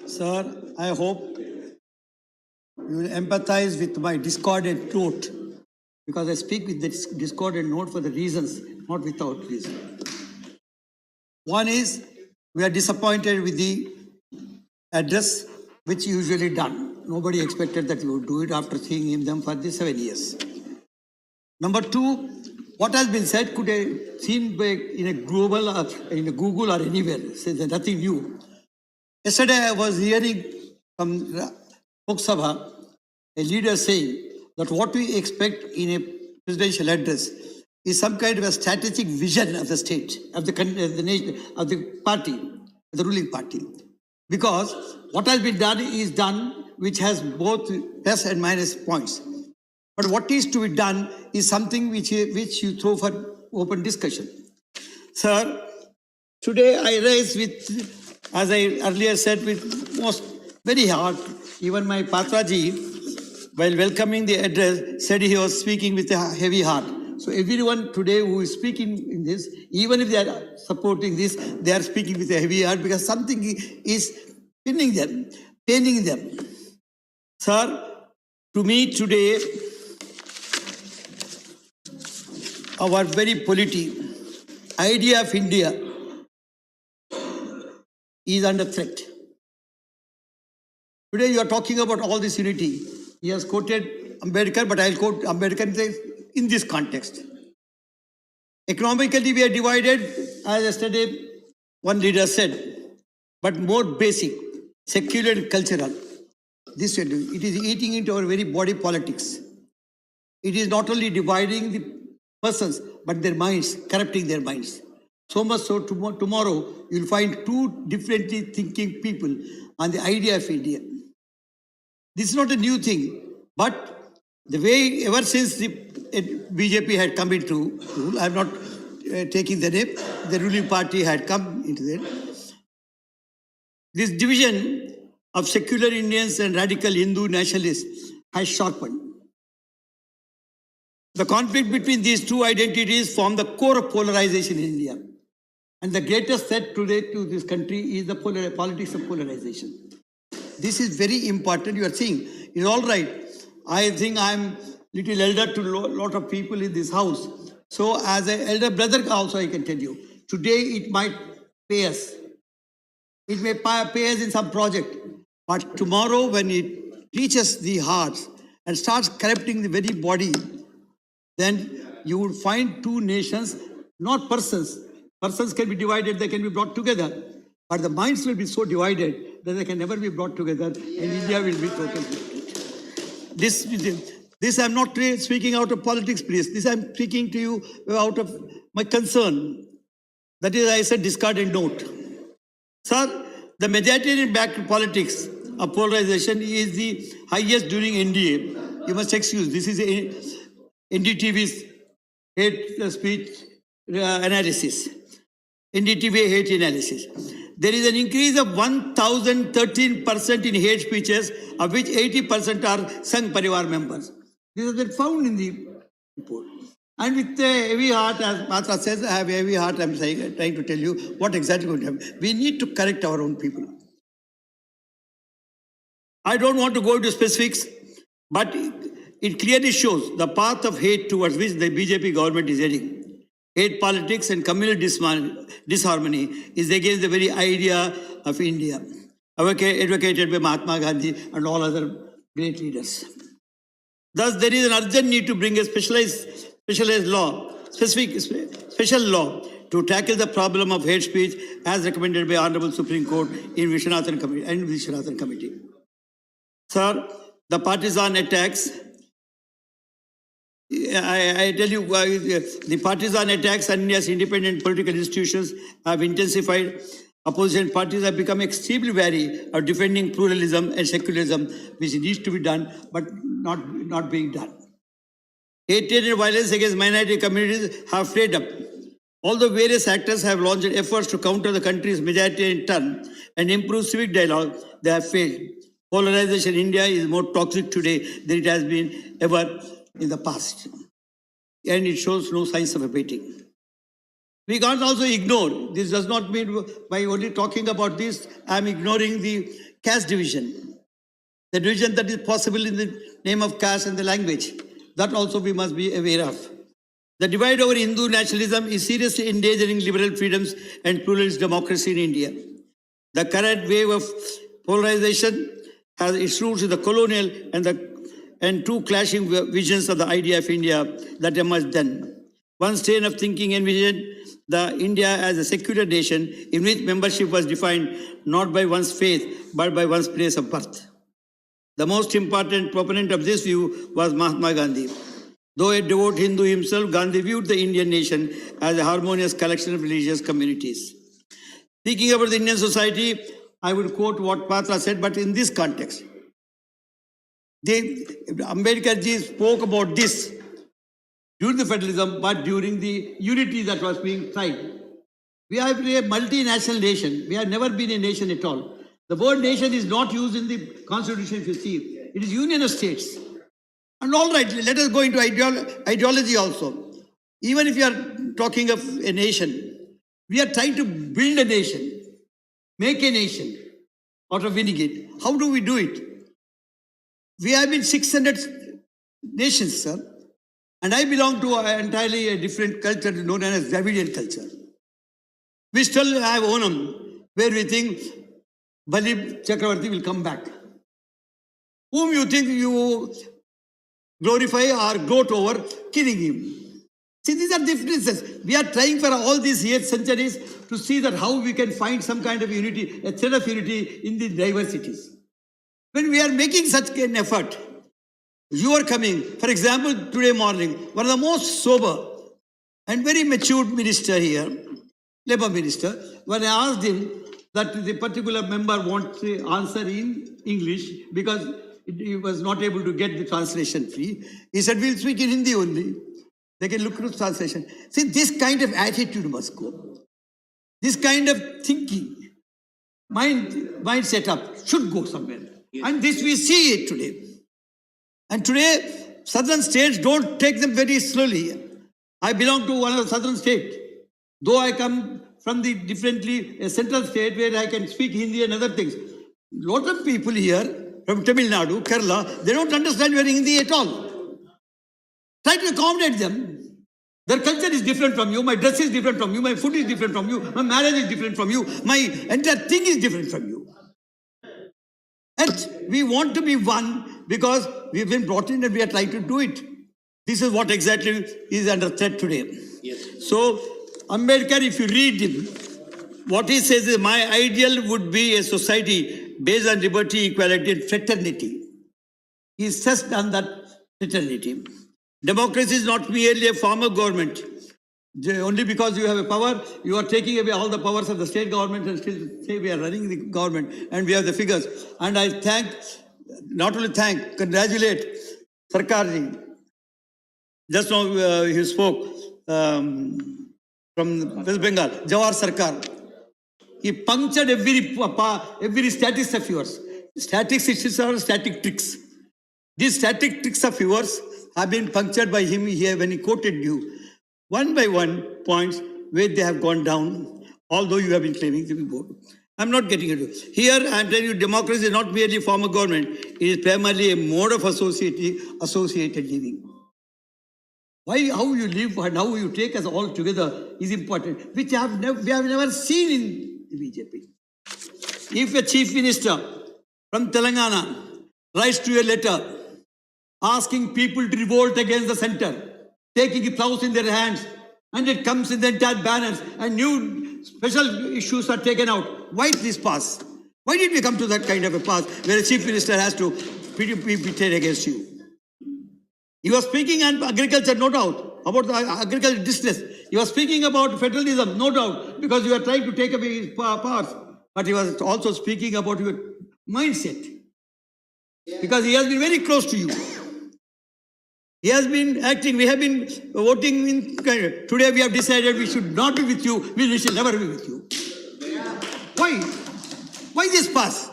Sir, I hope you will empathize with my discordant note, because I speak with this discordant note for the reasons, not without reason. One is, we are disappointed with the address which usually done. Nobody expected that you would do it after seeing them for the 7 years. Number two, what has been said could have seen in a global, in a Google or anywhere. So there's nothing new. Yesterday I was hearing from Rajya Sabha a leader saying that what we expect in a presidential address is some kind of a strategic vision of the state, of the nation, of the party, the ruling party. Because what has been done is done, which has both plus and minus points. But what is to be done is something which you throw for open discussion. Sir, today I raise with, as I earlier said, with most very hard. Even my Patraji, while welcoming the address, said he was speaking with a heavy heart. So everyone today who is speaking in this, even if they are supporting this, they are speaking with a heavy heart because something is pinning them, paining them. Sir, to me today, our very polity, idea of India is under threat. Today you are talking about all this unity. He has quoted Ambedkar, but I'll quote Ambedkar in this context. Economically we are divided, as yesterday one leader said, but more basic, secular and cultural. This it is eating into our very body politics. It is not only dividing the persons, but their minds, corrupting their minds. So much so, tomorrow you'll find two differently thinking people on the idea of India. This is not a new thing, but the way ever since the BJP had come into rule, I'm not taking the name, the ruling party had come into it. This division of secular Indians and radical Hindu nationalists has sharpened. The conflict between these two identities form the core of polarization in India. And the greatest threat today to this country is the politics of polarization. This is very important. You are saying, it's all right. I think I'm little elder to a lot of people in this house. So as an elder brother also I can tell you, today it might pay us. It may pay us in some project. But tomorrow when it reaches the hearts and starts corrupting the very body, then you would find two nations, not persons. Persons can be divided, they can be brought together. But the minds will be so divided that they can never be brought together, and India will be totally divided. This I'm not speaking out of politics, please. This I'm speaking to you out of my concern. That is, I said, discarded note. Sir, the majoritarian-backed politics of polarization is the highest during NDA. You must excuse, this is NDTV's hate speech analysis. NDTV hate analysis. There is an increase of 1,013% in hate speeches, of which 80% are Sangh Parivar members. This has been found in the report. And with a heavy heart, as Matra says, I have a heavy heart, I'm saying, trying to tell you what exactly going to happen. We need to correct our own people. I don't want to go into specifics, but it clearly shows the path of hate towards which the BJP government is heading. Hate politics and communal disharmony is against the very idea of India, advocated by Mahatma Gandhi and all other great leaders. Thus, there is an urgent need to bring a special law to tackle the problem of hate speech as recommended by Honorable Supreme Court in Vishwanathan Committee. Sir, the partisan attacks, I tell you, the partisan attacks on India's independent political institutions have intensified. Opposition parties have become extremely wary of defending pluralism and secularism, which needs to be done, but not being done. Hatred and violence against minority communities have flared up. Although various actors have launched efforts to counter the country's majoritarian turn and improve civic dialogue, they have failed. Polarization in India is more toxic today than it has been ever in the past, and it shows no signs of abating. We can't also ignore, this does not mean by only talking about this, I am ignoring the caste division. The division that is possible in the name of caste and the language. That also we must be aware of. The divide over Hindu nationalism is seriously endangering liberal freedoms and pluralist democracy in India. The current wave of polarization has its roots in the colonial and two clashing visions of the idea of India that emerged then. One strain of thinking envisioned the India as a secular nation in which membership was defined not by one's faith but by one's place of birth. The most important proponent of this view was Mahatma Gandhi. Though a devout Hindu himself, Gandhi viewed the Indian nation as a harmonious collection of religious communities. Speaking about the Indian society, I would quote what Patra said, but in this context. Ambedkar ji spoke about this during the federalism, but during the unity that was being tried. We are a multinational nation. We have never been a nation at all. The word nation is not used in the constitution, if you see. It is union of states. And all right, let us go into ideology also. Even if you are talking of a nation, we are trying to build a nation, make a nation out of winning it. How do we do it? We have been 600 nations, sir. And I belong to entirely a different culture known as Dravidian culture. We still have Onam, where we think Bali Chakravarti will come back. Whom you think you glorify or gloat over, killing him. See, these are differences. We are trying for all these years, centuries, to see that how we can find some kind of unity, a thread of unity in the diversities. When we are making such an effort, you are coming, for example, today morning, one of the most sober and very mature minister here, Labour Minister, when I asked him that the particular member wants to answer in English because he was not able to get the translation free, he said, we'll speak in Hindi only. They can look through translation. See, this kind of attitude must go. This kind of thinking, mind setup should go somewhere. Yes. And this we see it today. And today, southern states don't take them very slowly. I belong to one of the southern states. Though I come from the differently a central state where I can speak Hindi and other things. Lot of people here from Tamil Nadu, Kerala, they don't understand your Hindi at all. Try to accommodate them. Their culture is different from you, my dress is different from you, my food is different from you, my marriage is different from you, my entire thing is different from you. And we want to be one because we've been brought in and we are trying to do it. This is what exactly is under threat today. Yes. So, Ambedkar, if you read him, what he says is, my ideal would be a society based on liberty, equality, and fraternity. He insisted on that fraternity. Democracy is not merely a form of government. Only because you have a power, you are taking away all the powers of the state government and still say we are running the government and we have the figures. And I congratulate Sarkarji. Just now he spoke from West Bengal, Jawahar Sarkar. He punctured every statics of yours. Statics are static tricks. These static tricks of yours have been punctured by him here when he quoted you. One by one points where they have gone down, although you have been claiming to be bored. I'm not getting into it. Here I'm telling you, democracy is not merely a form of government. It is primarily a mode of associated living. How you live and how you take us all together is important, which we have never seen in the BJP. If a chief minister from Telangana writes to a letter asking people to revolt against the center, taking the plows in their hands, and it comes in the entire banners, and new special issues are taken out. Why did this pass? Why did we come to that kind of a pass where a chief minister has to be betrayed against you? He was speaking on agriculture, no doubt, about the agricultural distress. He was speaking about federalism, no doubt, because you are trying to take away his powers. But he was also speaking about your mindset, because he has been very close to you. He has been acting, we have been voting. Today we have decided we should not be with you, we shall never be with you. Why? Why this pass?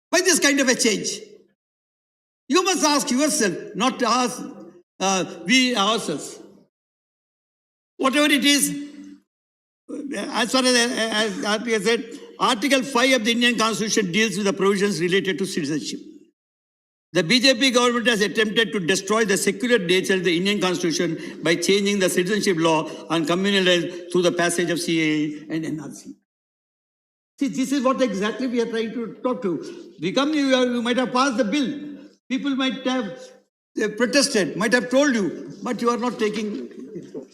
Why this kind of a change? You must ask yourself, not to ask we ourselves. Whatever it is, As far as I said, Article 5 of the Indian Constitution deals with the provisions related to citizenship. The BJP government has attempted to destroy the secular nature of the Indian Constitution by changing the citizenship law on communal rights through the passage of CAA and NRC. See, this is what exactly we are trying to talk to. You might have passed the bill. People might have protested, might have told you, but you are not taking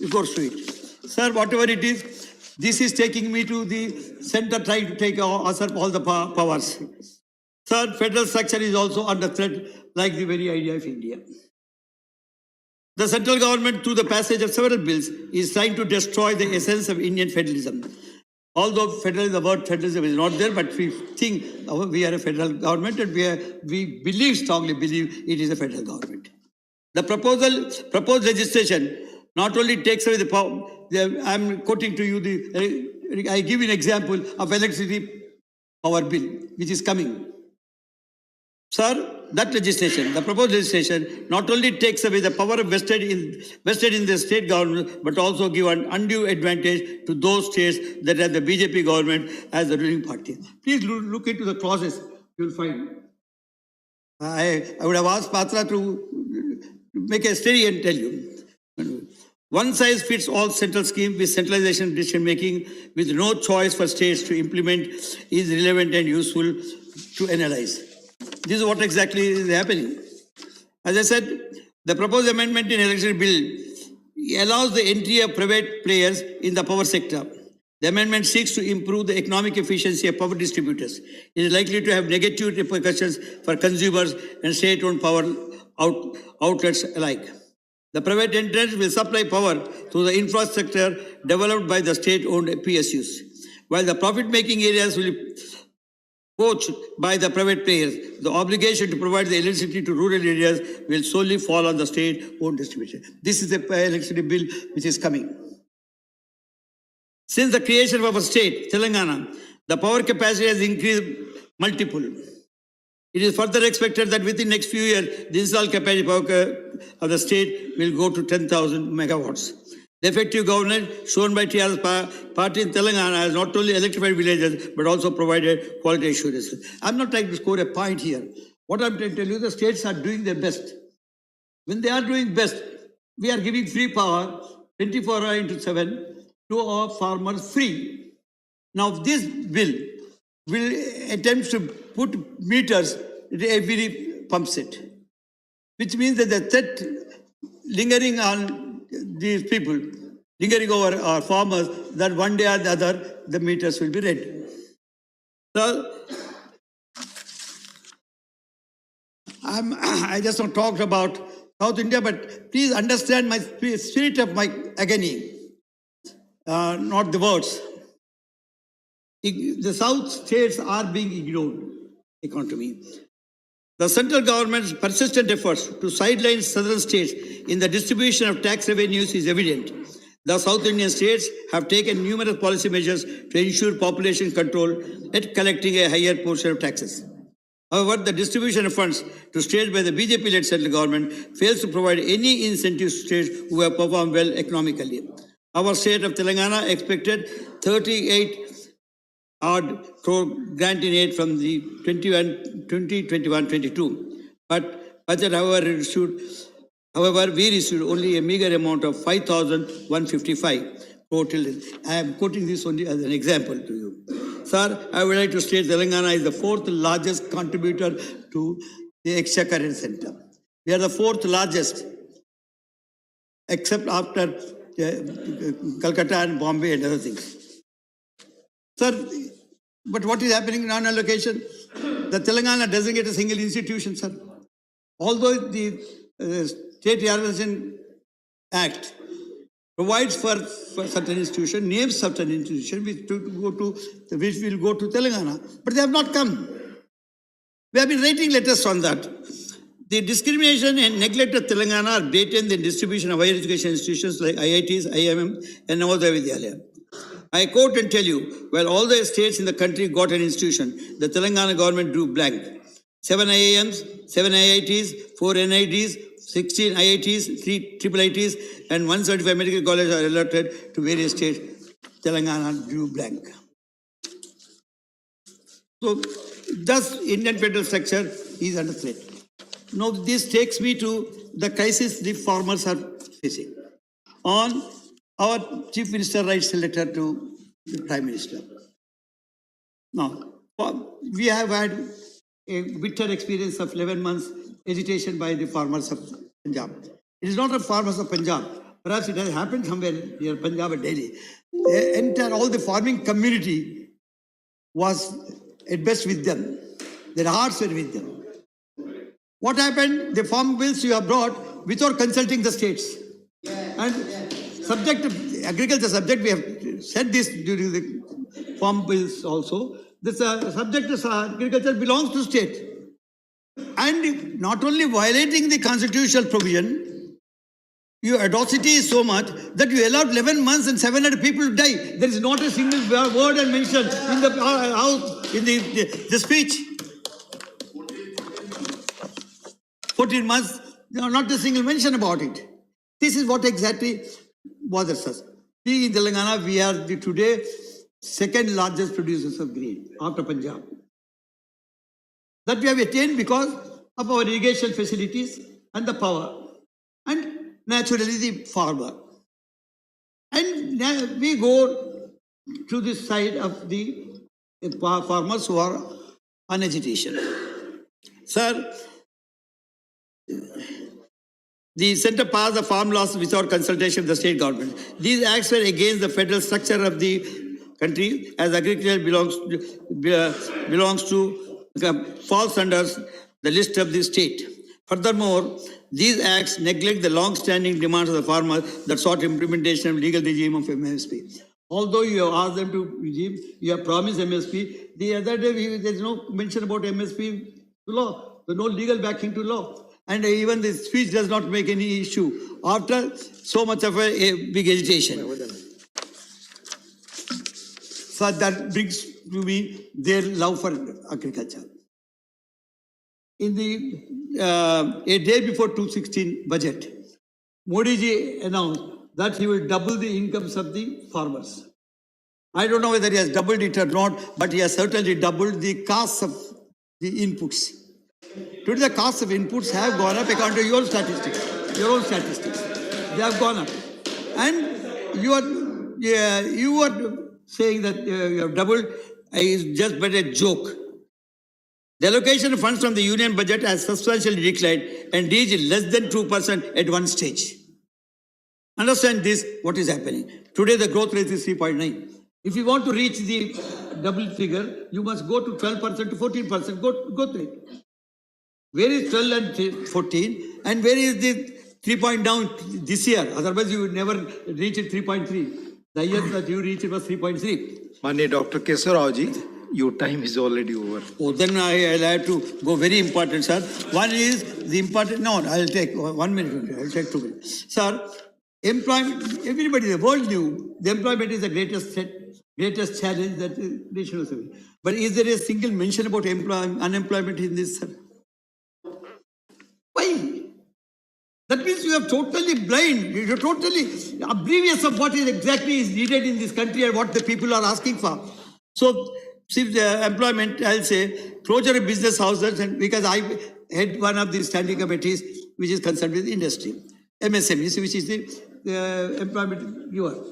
recourse to it. Sir, whatever it is, this is taking me to the center trying to take usurp all the powers. Sir, federal structure is also under threat, like the very idea of India. The central government, through the passage of several bills, is trying to destroy the essence of Indian federalism. Although the word federalism is not there, but we think we are a federal government and we strongly believe it is a federal government. The proposed legislation not only takes away the power, I'm quoting to you, I give you an example of electricity power bill, which is coming. Sir, that legislation, the proposed legislation, not only takes away the power vested in the state government, but also give an undue advantage to those states that have the BJP government as the ruling party. Please look into the clauses, you will find. I would have asked Patra to make a study and tell you. One size fits all central scheme with centralization decision making with no choice for states to implement is relevant and useful to analyze. This is what exactly is happening. As I said, the proposed amendment in electricity bill allows the entry of private players in the power sector. The amendment seeks to improve the economic efficiency of power distributors. It is likely to have negative repercussions for consumers and state-owned power outlets alike. The private entrants will supply power through the infrastructure developed by the state-owned PSUs, while the profit-making areas will be poached by the private players. The obligation to provide the electricity to rural areas will solely fall on the state-owned distribution. This is the electricity bill which is coming. Since the creation of our state, Telangana, the power capacity has increased multiple. It is further expected that within the next few years, the installed capacity of the state will go to 10,000 megawatts. The effective governance shown by TRS party in Telangana has not only electrified villages, but also provided quality assurance. I'm not trying to score a point here. What I'm trying to tell you, the states are doing their best. When they are doing best, we are giving free power, 24 hours into 7, to our farmers free. Now this bill will attempt to put meters in every pump set, which means that the threat lingering on these people, lingering over our farmers, that one day or the other, the meters will be read. So, I just not talked about South India, but please understand my spirit of my agony, not the words. The South states are being ignored, according to me. The central government's persistent efforts to sideline southern states in the distribution of tax revenues is evident. The South Indian states have taken numerous policy measures to ensure population control at collecting a higher portion of taxes. However, the distribution of funds to states by the BJP-led central government fails to provide any incentives to states who have performed well economically. Our state of Telangana expected 38 odd crore grant in aid from the 2021-22, but budget, however, we received only a meager amount of 5,155 crore. I am quoting this only as an example to you. Sir, I would like to state Telangana is the fourth largest contributor to the Exchequer Center. We are the fourth largest, except after Calcutta and Bombay and other things. Sir, but what is happening in non-allocation? The Telangana doesn't get a single institution, sir. Although the State Reorganization Act provides for certain institution, names certain institution which will go to Telangana, but they have not come. We have been writing letters on that. The discrimination and neglect of Telangana are blatant in distribution of higher education institutions like IITs, IIM, and Navodaya Vidyalaya. I quote and tell you, while all the states in the country got an institution, the Telangana government drew blank. 7 IIMs, 7 IITs, 4 NITs, 16 IITs, 3 triple ITs, and 175 medical colleges are allotted to various states. Telangana drew blank. So, thus, Indian federal structure is under threat. Now, this takes me to the crisis the farmers are facing. On our Chief Minister writes a letter to the Prime Minister. Now, we have had a bitter experience of 11 months agitation by the farmers of Punjab. It is not the farmers of Punjab. Perhaps it has happened somewhere near Punjab or Delhi. All the farming community was at best with them. Their hearts were with them. What happened? The farm bills you have brought without consulting the states. And agriculture subject, we have said this during the farm bills also. This subject of agriculture belongs to state. And not only violating the constitutional provision, your audacity is so much that you allowed 11 months and 700 people to die. There is not a single word and mention in the house, in the speech. 14 months, not a single mention about it. This is what exactly bothers us. See, in Telangana, we are today second largest producers of grain after Punjab. That we have attained because of our irrigation facilities and the power, and naturally the farmer. And we go to the side of the farmers who are on agitation. Sir, the centre passed the farm laws without consultation of the state government. These acts were against the federal structure of the country, as agriculture falls under the list of the state. Furthermore, these acts neglect the long-standing demands of the farmers that sought implementation of legal regime of MSP. Although you have asked them to regime, you have promised MSP. The other day, there is no mention about MSP to law. There is no legal backing to law. And even the speech does not make any issue after so much of a big agitation. So that brings to me their love for agriculture. In the a day before 2016 budget, Modi ji announced that he will double the incomes of the farmers. I don't know whether he has doubled it or not, but he has certainly doubled the costs of the inputs. Today the costs of inputs have gone up according to your statistics, your own statistics. They have gone up. And you are saying that you have doubled is just but a joke. The allocation of funds from the union budget has substantially declined and reached less than 2% at one stage. Understand this, what is happening. Today the growth rate is 3.9. If you want to reach the double figure, you must go to 12% to 14% growth rate. Where is 12 and 14? And where is the 3 point down this year? Otherwise, you would never reach it 3.3. The year that you reached it was 3.3. Mane Dr. Keshava Rao ji, your time is already over. Oh, then I'll have to go very important, sir. One is the important. No, I'll take 1 minute. I'll take 2 minutes. Sir, employment, everybody, the world knew the employment is the greatest challenge that the nation was having. But is there a single mention about unemployment in this, sir? Why? That means you are totally blind. You are totally oblivious of what is exactly is needed in this country and what the people are asking for. So, see the employment, I'll say closure of business houses, and because I head one of the standing committees which is concerned with industry, MSME, which is the employment giver.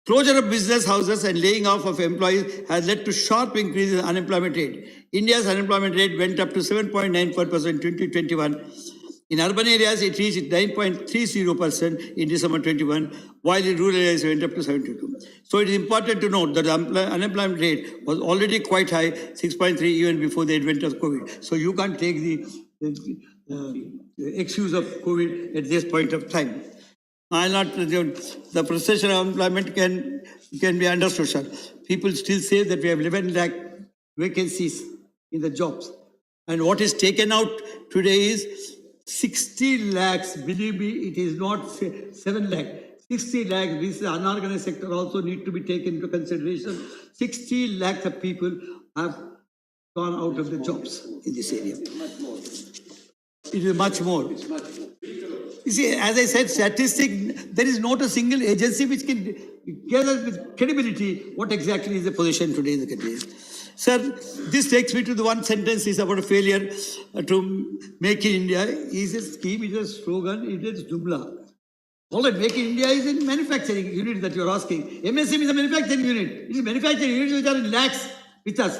Closure of business houses and laying off of employees has led to sharp increase in unemployment rate. India's unemployment rate went up to 7.94% in 2021. In urban areas, it reached 9.30% in December 21, while in rural areas, it went up to 72. So it is important to note that the unemployment rate was already quite high, 6.3 even before the advent of COVID. So you can't take the excuse of COVID at this point of time. The procession of employment can be understood, sir. People still say that we have 11 lakh vacancies in the jobs. And what is taken out today is 60 lakhs. Believe me, it is not 7 lakh. 60 lakhs, this is unorganized sector also need to be taken into consideration. 60 lakhs of people have gone out of the jobs in this area. It is much more. You see, as I said, statistic, there is not a single agency which can gather with credibility what exactly is the position today in the country. Sir, this takes me to the one sentence is about a failure to make in India. Is a scheme, it is a slogan, it is Dubla. All that Make in India is a manufacturing unit that you are asking. MSM is a manufacturing unit. It is manufacturing units which are in lakhs with us.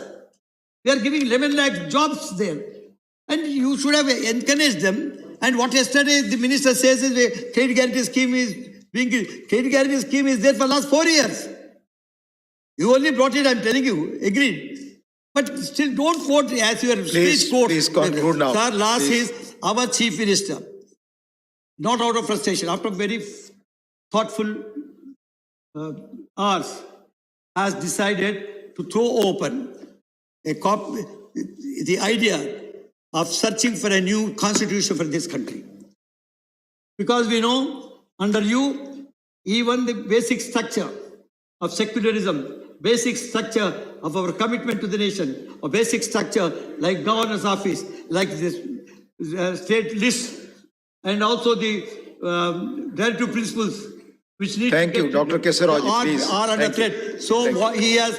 They are giving 11 lakh jobs there. And you should have encouraged them. And what yesterday the minister says is the credit guarantee scheme is being, credit guarantee scheme is there for the last 4 years. You only brought it, I'm telling you, agreed. But still don't quote as your speech quote. Please conclude now. Sir, last is our chief minister. Not out of frustration, after very thoughtful hours, has decided to throw open the idea of searching for a new constitution for this country. Because we know, under you, even the basic structure of secularism, basic structure of our commitment to the nation, or basic structure like governor's office, like this state list, and also the directive principles which need Thank you, Dr. Keshava Rao, please. Are under threat. So he has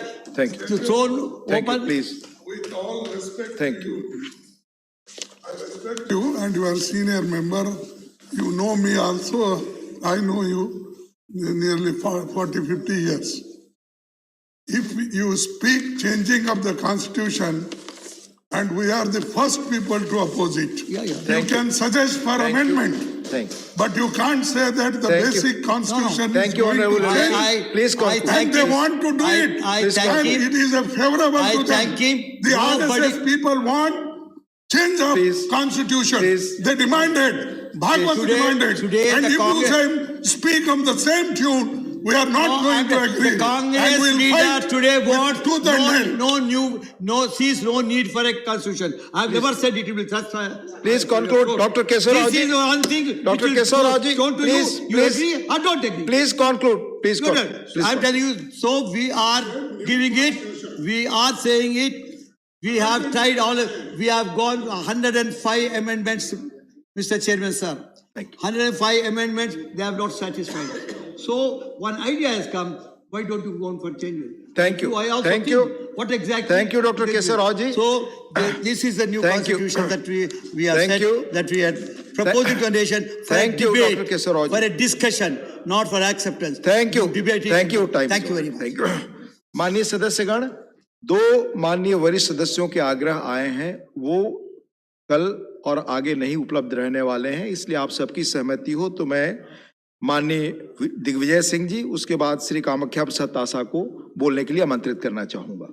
thrown open. Please. With all respect, Thank you. I respect you and you are senior member. You know me also. I know you nearly 40, 50 years. If you speak changing of the constitution, and we are the first people to oppose it. You can suggest for amendment. Thank you. But you can't say that the basic constitution Thank is you, going to Honorable change. Please conclude. And they want to do it. I thank And him. it is a favorable I to them. thank him. The Nobody- RSS people want change of Please. constitution. Please. They demanded. Bhagwat demanded. Today and the if Congress- you speak on the same tune, we are not going to agree. The Congress and we'll leader fight today with wants tooth and nail. sees no need for a constitution. I have never said it will trust. Please conclude, Dr. Keshava Rao. This is one thing. Dr. which will Keshava Rao, shown to please, you. You please. agree or don't agree? Please conclude. Please Good. conclude. Please I'm telling you, so we are giving it, we are saying it, we have tried we have gone 105 amendments, Mr. Chairman, sir. Thank you. 105 amendments, they have not satisfied. So one idea has come, why don't you go on for change? Thank you. I also Thank think you. What exactly? Thank you, Dr. Keshava Rao. So this is the new Thank you. constitution that we have Thank said, you. that we are proposing to a nation for Thank a you, debate, Dr. Keshava Rao. for a discussion, not for acceptance. Thank you. Debating. Thank you. Time Thank you very much. Thank you. माननीय सदस्यगण, दो माननीय वरिष्ठ सदस्यों के आग्रह आए हैं, वो कल और आगे नहीं उपलब्ध रहने वाले हैं, इसलिए आप सबकी सहमति हो तो मैं माननीय दिग्विजय सिंह जी, उसके बाद श्री कामाख्या प्रसाद तासा को बोलने के लिए आमंत्रित करना चाहूंगा।